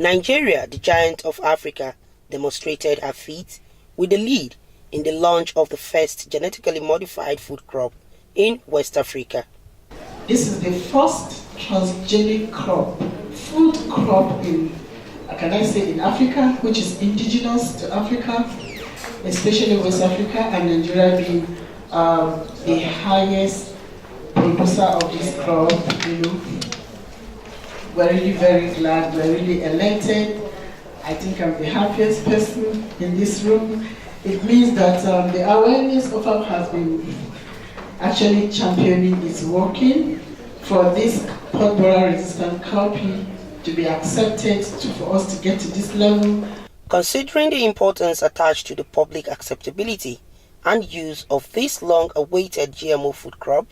Nigeria, the giant of Africa, demonstrated her feat with the lead in the launch of the first genetically modified food crop in West Africa. This is the first transgenic crop, food crop in, can I say, in Africa, which is indigenous to Africa, especially West Africa, and Nigeria being the highest producer of this crop. We're really very glad, we're really elated. I think I'm the happiest person in this room. It means that the awareness of our has been actually championing is working for this pot-borer resistant cowpea to be accepted, for us to get to this level. Considering the importance attached to the public acceptability and use of this long-awaited GMO food crop,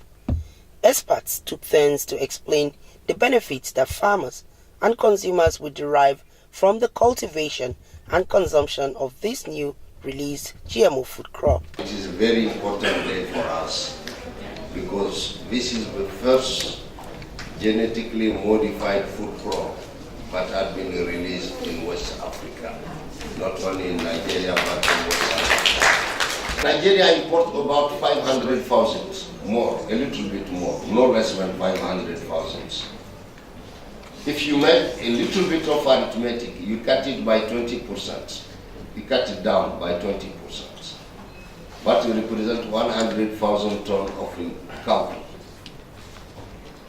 experts took turns to explain the benefits that farmers and consumers will derive from the cultivation and consumption of this new released GMO food crop. It is a very important day for us because this is the first genetically modified food crop that had been released in West Africa, not only in Nigeria but in West Africa. Nigeria imports about 500,000 more, a little bit more, no less than 500,000. If you make a little bit of arithmetic, you cut it by 20%. You cut it down by 20%. But you represent 100,000 tons of cowpea.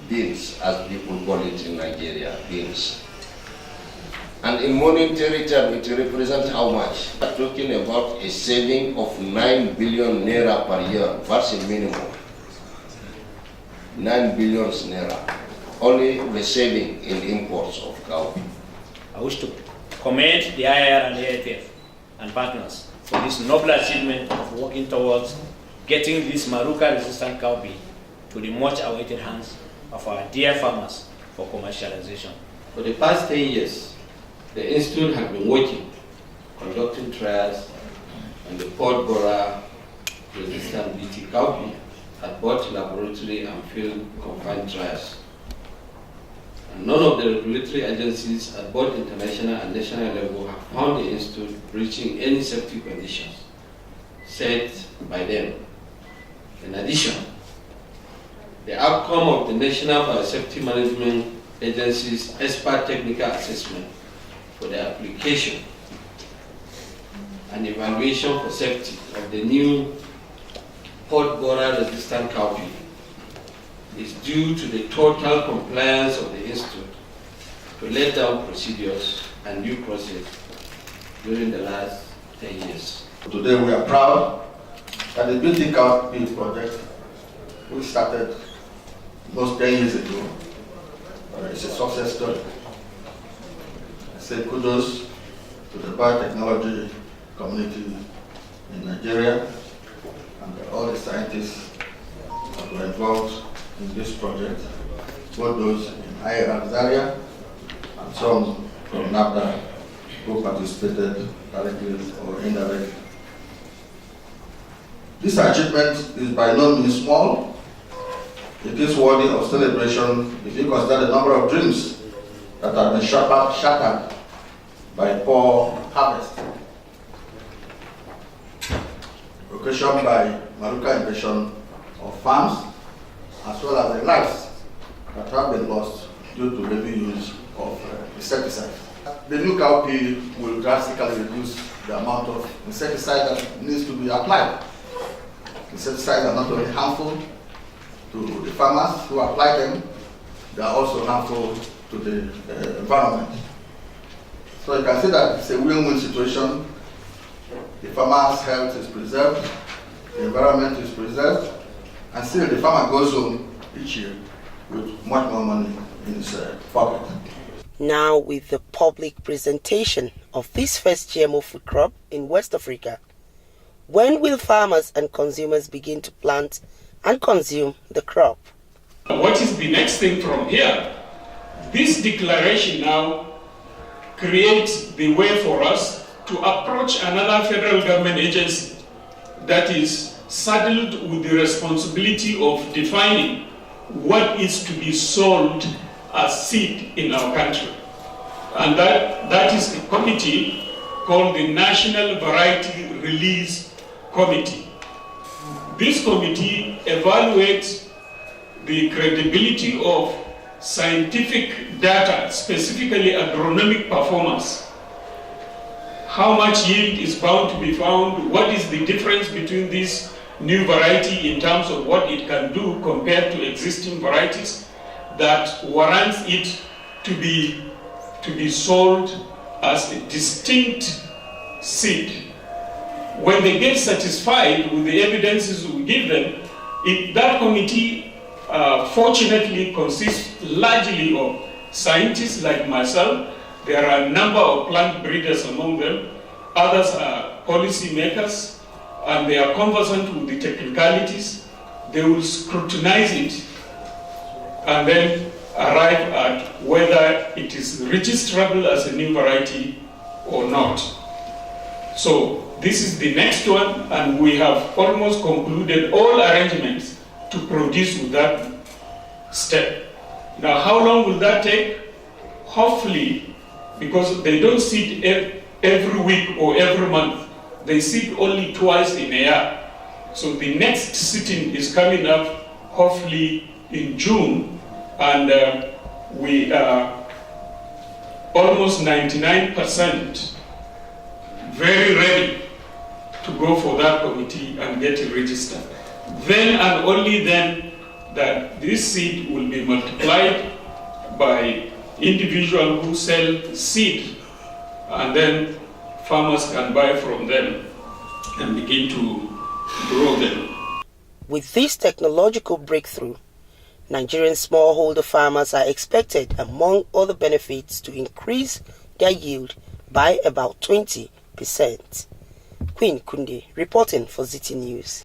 Beans, as people call it in Nigeria, beans. And in monetary terms, it represents how much? We are talking about a saving of 9 billion naira per year. That's a minimum. 9 billion naira. Only the saving in imports of cowpea. I wish to commend the IIR and the AFF and partners for this noble achievement of working towards getting this Maruca-resistant cowpea to the much-awaited hands of our dear farmers for commercialization. For the past 10 years, the Institute has been working, conducting trials on the pod-borer-resistant BT cowpea at both laboratory and field confined trials. And none of the regulatory agencies at both international and national level have found the Institute breaching any safety conditions set by them. In addition, the outcome of the National Biosafety Management Agency's expert technical assessment for the application and evaluation for safety of the new pod-borer-resistant cowpea is due to the total compliance of the Institute to lay down procedures and due process during the last 10 years. Today we are proud that the BT COWPEA project, which started almost 10 years ago, it's a success story. I say kudos to the biotechnology community in Nigeria and all the scientists that were involved in this project, both those in IIR area and some from NAFDA who participated directly or indirectly. This achievement is by no means small. It is worthy of celebration if you consider the number of dreams that have been shattered by poor harvest, occasioned by Maruca invasion of farms, as well as the lives that have been lost due to heavy use of insecticide. The new cowpea will drastically reduce the amount of insecticide that needs to be applied. Insecticides are not only harmful to the farmers who apply them, they are also harmful to the environment. So you can see that it's a win-win situation. The farmer's health is preserved, the environment is preserved, and still the farmer goes home each year with much more money in his pocket. Now, with the public presentation of this first GMO food crop in West Africa, when will farmers and consumers begin to plant and consume the crop? What is the next thing from here? This declaration now creates the way for us to approach another federal government agency that is saddled with the responsibility of defining what is to be sold as seed in our country. and that is a committee called the National Variety Release Committee. This committee evaluates the credibility of scientific data, specifically agronomic performance. How much yield is bound to be found? What is the difference between this new variety in terms of what it can do compared to existing varieties that warrants it to be sold as a distinct seed? When they get satisfied with the evidences we give them, that committee fortunately consists largely of scientists like myself. There are a number of plant breeders among them. Others are policy makers, and they are conversant with the technicalities. They will scrutinize it and then arrive at whether it is registrable as a new variety or not. So this is the next one, and we have almost concluded all arrangements to produce with that step. Now, how long will that take? Hopefully, because they don't seed every week or every month, they seed only twice in a year. So the next sitting is coming up hopefully in June, and we are almost 99% very ready to go for that committee and get it registered. Then and only then that this seed will be multiplied by individuals who sell seed, and then farmers can buy from them and begin to grow them. With this technological breakthrough, Nigerian smallholder farmers are expected, among other benefits, to increase their yield by about 20%. Queen Kunde reporting for ZT News.